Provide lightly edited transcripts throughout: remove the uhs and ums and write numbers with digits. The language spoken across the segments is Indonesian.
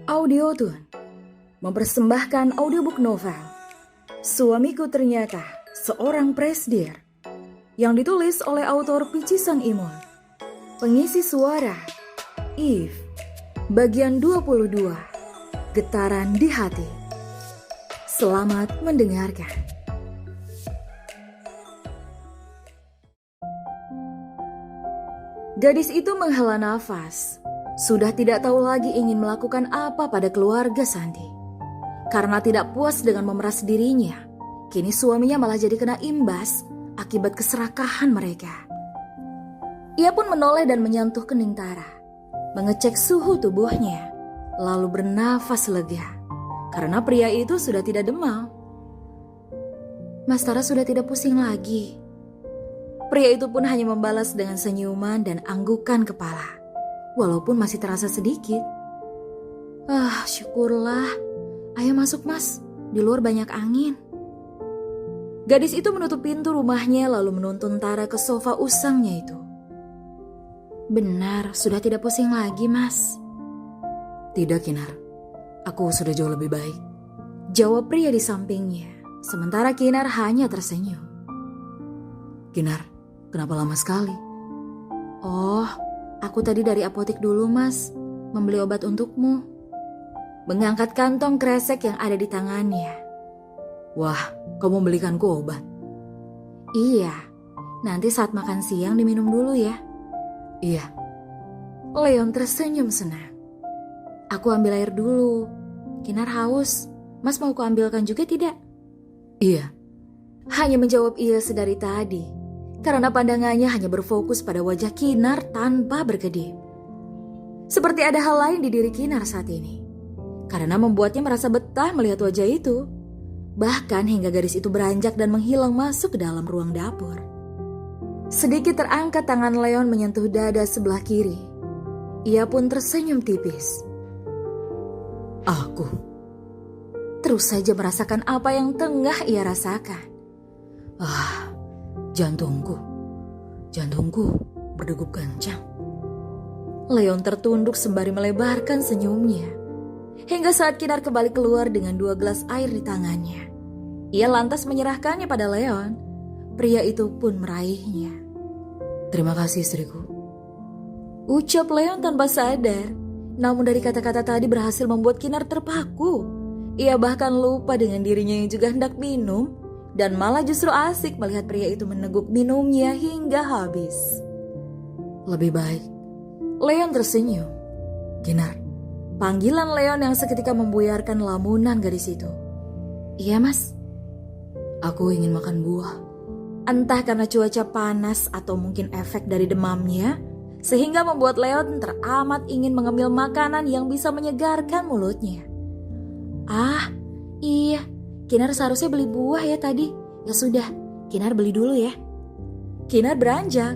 Audiotune mempersembahkan audiobook novel Suamiku Ternyata Seorang Presdir yang ditulis oleh autor Picisan Imul. Pengisi suara Eve, bagian 22, Getaran di Hati. Selamat mendengarkan. Gadis itu menghela nafas. Sudah tidak tahu lagi ingin melakukan apa pada keluarga Sandi. Karena tidak puas dengan memeras dirinya, kini suaminya malah jadi kena imbas akibat keserakahan mereka. Ia pun menoleh dan menyentuh kening Tara, mengecek suhu tubuhnya, lalu bernafas lega. Karena pria itu sudah tidak demam. Mas Tara sudah tidak pusing lagi. Pria itu pun hanya membalas dengan senyuman dan anggukan kepala. Walaupun masih terasa sedikit. Syukurlah. Ayo masuk mas, di luar banyak angin. Gadis itu menutup pintu rumahnya lalu menuntun Tara ke sofa usangnya itu. Benar, sudah tidak pusing lagi mas. Tidak Kinar, aku sudah jauh lebih baik, jawab pria di sampingnya. Sementara Kinar hanya tersenyum. Kinar, kenapa lama sekali? Oh, aku tadi dari apotek dulu mas, membeli obat untukmu. Mengangkat kantong kresek yang ada di tangannya. Wah, kamu belikanku obat? Iya, nanti saat makan siang diminum dulu ya. Iya. Leon tersenyum senang. Aku ambil air dulu. Kinar haus, mas mau kuambilkan juga tidak? Iya. Hanya menjawab iya sedari tadi. Karena pandangannya hanya berfokus pada wajah Kinar tanpa berkedip. Seperti ada hal lain di diri Kinar saat ini. Karena membuatnya merasa betah melihat wajah itu. Bahkan hingga gadis itu beranjak dan menghilang masuk ke dalam ruang dapur. Sedikit terangkat tangan Leon menyentuh dada sebelah kiri. Ia pun tersenyum tipis. Aku terus saja merasakan apa yang tengah ia rasakan. Jantungku berdegup kencang. Leon tertunduk sembari melebarkan senyumnya. Hingga saat Kinar kembali keluar dengan 2 gelas air di tangannya. Ia lantas menyerahkannya pada Leon. Pria itu pun meraihnya. Terima kasih istriku, ucap Leon tanpa sadar. Namun dari kata-kata tadi berhasil membuat Kinar terpaku. Ia bahkan lupa dengan dirinya yang juga hendak minum. Dan malah justru asik melihat pria itu meneguk minumnya hingga habis. Lebih baik. Leon tersenyum. Kinar. Panggilan Leon yang seketika membuyarkan lamunan gadis itu. Iya mas. Aku ingin makan buah. Entah karena cuaca panas atau mungkin efek dari demamnya, sehingga membuat Leon teramat ingin mengambil makanan yang bisa menyegarkan mulutnya. Iya, Kinar seharusnya beli buah ya tadi. Ya sudah, Kinar beli dulu ya. Kinar beranjak.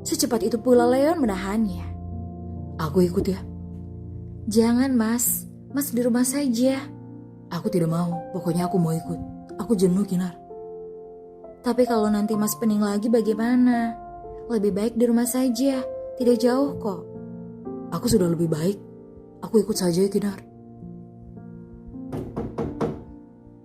Secepat itu pula Leon menahannya. Aku ikut ya. Jangan mas di rumah saja. Aku tidak mau, pokoknya aku mau ikut. Aku jenuh Kinar. Tapi kalau nanti mas pening lagi bagaimana? Lebih baik di rumah saja, tidak jauh kok. Aku sudah lebih baik, aku ikut saja ya Kinar.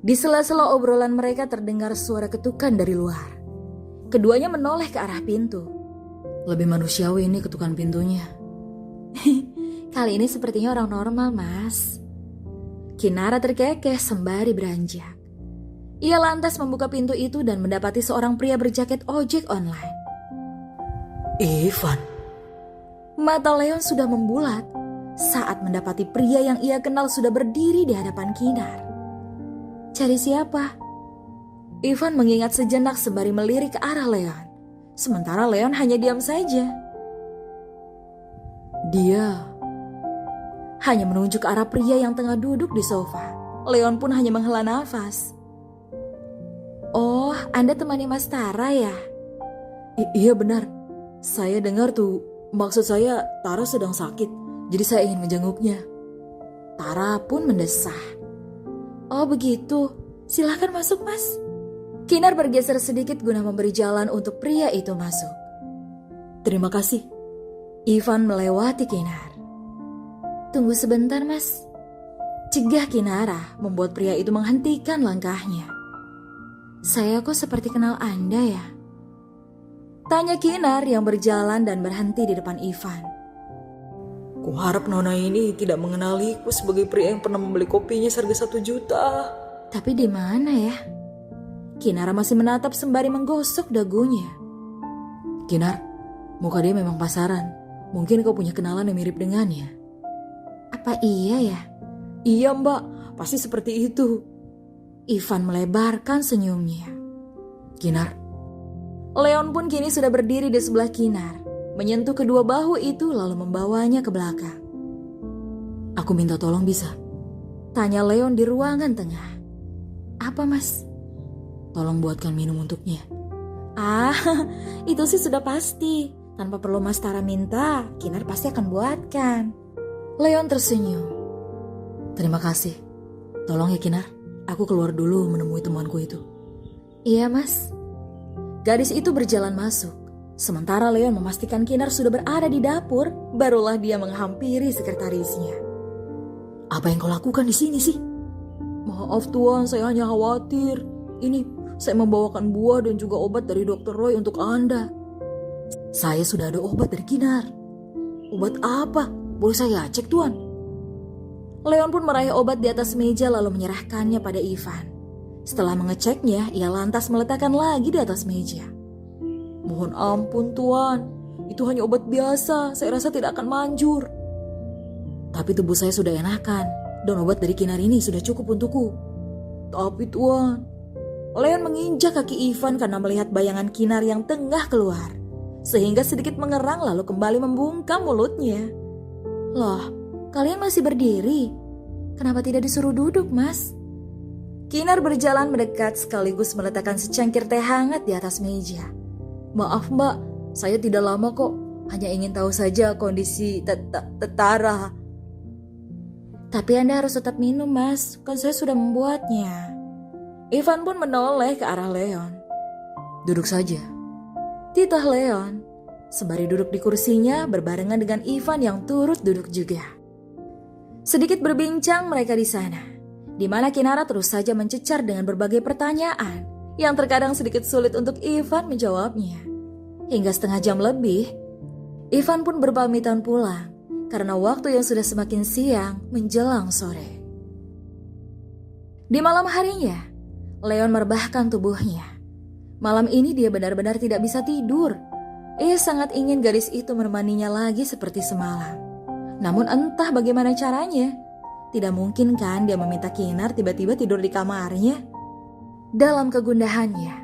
Di sela-sela obrolan mereka terdengar suara ketukan dari luar. Keduanya menoleh ke arah pintu. Lebih manusiawi ini ketukan pintunya. Kali ini sepertinya orang normal mas. Kinara terkekeh sembari beranjak. Ia lantas membuka pintu itu dan mendapati seorang pria berjaket ojek online. Ivan. Mata Leon sudah membulat saat mendapati pria yang ia kenal sudah berdiri di hadapan Kinar. Cari siapa? Ivan mengingat sejenak sembari melirik ke arah Leon. Sementara Leon hanya diam saja. Dia hanya menunjuk ke arah pria yang tengah duduk di sofa. Leon pun hanya menghela nafas. Oh, Anda temani Mas Tara ya? Iya benar. Saya dengar tuh, maksud saya Tara sedang sakit. Jadi saya ingin menjenguknya. Tara pun mendesah. Oh begitu, silahkan masuk mas. Kinar bergeser sedikit guna memberi jalan untuk pria itu masuk. Terima kasih. Ivan melewati Kinar. Tunggu sebentar mas. Cegah Kinara membuat pria itu menghentikan langkahnya. Saya kok seperti kenal Anda ya? Tanya Kinar yang berjalan dan berhenti di depan Ivan. Kuharap nona ini tidak mengenaliku sebagai pria yang pernah membeli kopinya seharga 1 juta. Tapi di mana ya? Kinara masih menatap sembari menggosok dagunya. Kinar, muka dia memang pasaran. Mungkin kau punya kenalan yang mirip dengannya. Apa iya ya? Iya mbak, pasti seperti itu. Ivan melebarkan senyumnya. Kinar. Leon pun kini sudah berdiri di sebelah Kinar, menyentuh kedua bahu itu lalu membawanya ke belakang. Aku minta tolong bisa? Tanya Leon di ruangan tengah. Apa mas? Tolong buatkan minum untuknya. Ah, itu sih sudah pasti. Tanpa perlu Mas Tara minta, Kinar pasti akan buatkan. Leon tersenyum. Terima kasih. Tolong ya Kinar, aku keluar dulu menemui temanku itu. Iya mas. Gadis itu berjalan masuk. Sementara Leon memastikan Kinar sudah berada di dapur, barulah dia menghampiri sekretarisnya. Apa yang kau lakukan di sini sih? Maaf tuan, saya hanya khawatir. Ini, saya membawakan buah dan juga obat dari Dr. Roy untuk Anda. Saya sudah ada obat dari Kinar. Obat apa? Boleh saya cek tuan? Leon pun meraih obat di atas meja lalu menyerahkannya pada Ivan. Setelah mengeceknya, ia lantas meletakkan lagi di atas meja. Mohon ampun tuan, itu hanya obat biasa, saya rasa tidak akan manjur. Tapi tubuh saya sudah enakan, dan obat dari Kinar ini sudah cukup untukku. Tapi tuan, Leon menginjak kaki Ivan karena melihat bayangan Kinar yang tengah keluar. Sehingga sedikit mengerang lalu kembali membungkam mulutnya. Loh, kalian masih berdiri? Kenapa tidak disuruh duduk mas? Kinar berjalan mendekat sekaligus meletakkan secangkir teh hangat di atas meja. Maaf mbak, saya tidak lama kok. Hanya ingin tahu saja kondisi Tara. Tapi Anda harus tetap minum mas, kan saya sudah membuatnya. Ivan pun menoleh ke arah Leon. Duduk saja. Titah Leon, sembari duduk di kursinya berbarengan dengan Ivan yang turut duduk juga. Sedikit berbincang mereka di sana, di mana Kinara terus saja mencecar dengan berbagai pertanyaan yang terkadang sedikit sulit untuk Ivan menjawabnya. Hingga setengah jam lebih, Ivan pun berpamitan pulang karena waktu yang sudah semakin siang menjelang sore. Di malam harinya, Leon merebahkan tubuhnya. Malam ini dia benar-benar tidak bisa tidur. Ia sangat ingin gadis itu menemaninya lagi seperti semalam. Namun entah bagaimana caranya, tidak mungkin kan dia meminta Kinar tiba-tiba tidur di kamarnya. Dalam kegundahannya,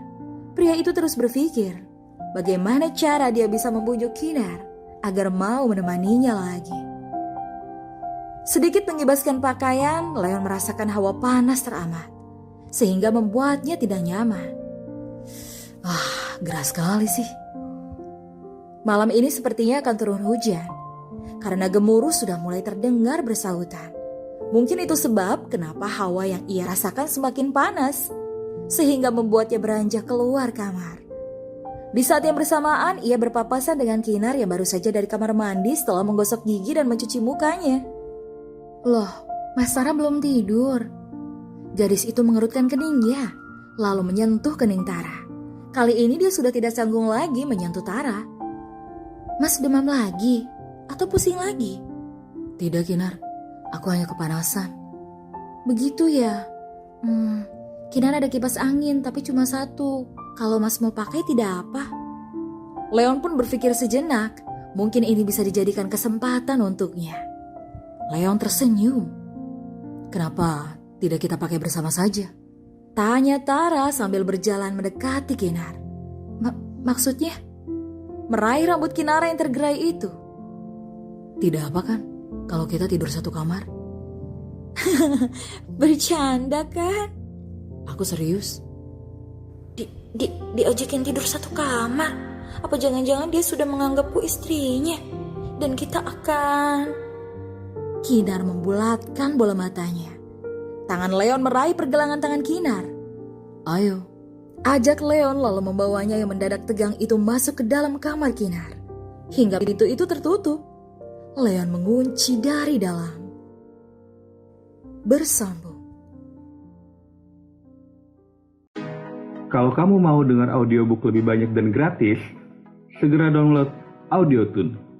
pria itu terus berpikir bagaimana cara dia bisa membujuk Kinar agar mau menemaninya lagi. Sedikit mengibaskan pakaian, Leon merasakan hawa panas teramat, sehingga membuatnya tidak nyaman. Gerah sekali sih. Malam ini sepertinya akan turun hujan, karena gemuruh sudah mulai terdengar bersautan. Mungkin itu sebab kenapa hawa yang ia rasakan semakin panas, sehingga membuatnya beranjak keluar kamar. Di saat yang bersamaan, ia berpapasan dengan Kinar yang baru saja dari kamar mandi setelah menggosok gigi dan mencuci mukanya. Loh, Mas Tara belum tidur. Gadis itu mengerutkan keningnya, lalu menyentuh kening Tara. Kali ini dia sudah tidak sanggung lagi menyentuh Tara. Mas demam lagi? Atau pusing lagi? Tidak Kinar, aku hanya kepanasan. Begitu ya? Kinar ada kipas angin tapi cuma satu. Kalau mas mau pakai tidak apa. Leon pun berpikir sejenak, mungkin ini bisa dijadikan kesempatan untuknya. Leon tersenyum. Kenapa tidak kita pakai bersama saja? Tanya Tara sambil berjalan mendekati Kinar. Maksudnya? Meraih rambut Kinar yang tergerai itu. Tidak apa kan, kalau kita tidur satu kamar? Bercanda kan? Aku serius. Diojekin tidur satu kamar? Apa jangan-jangan dia sudah menganggapku istrinya? Dan kita akan... Kinar membulatkan bola matanya. Tangan Leon meraih pergelangan tangan Kinar. Ayo. Ajak Leon lalu membawanya yang mendadak tegang itu masuk ke dalam kamar Kinar. Hingga pintu itu tertutup. Leon mengunci dari dalam. bersambung. Kalau kamu mau dengar audiobook lebih banyak dan gratis, segera download Audiotune.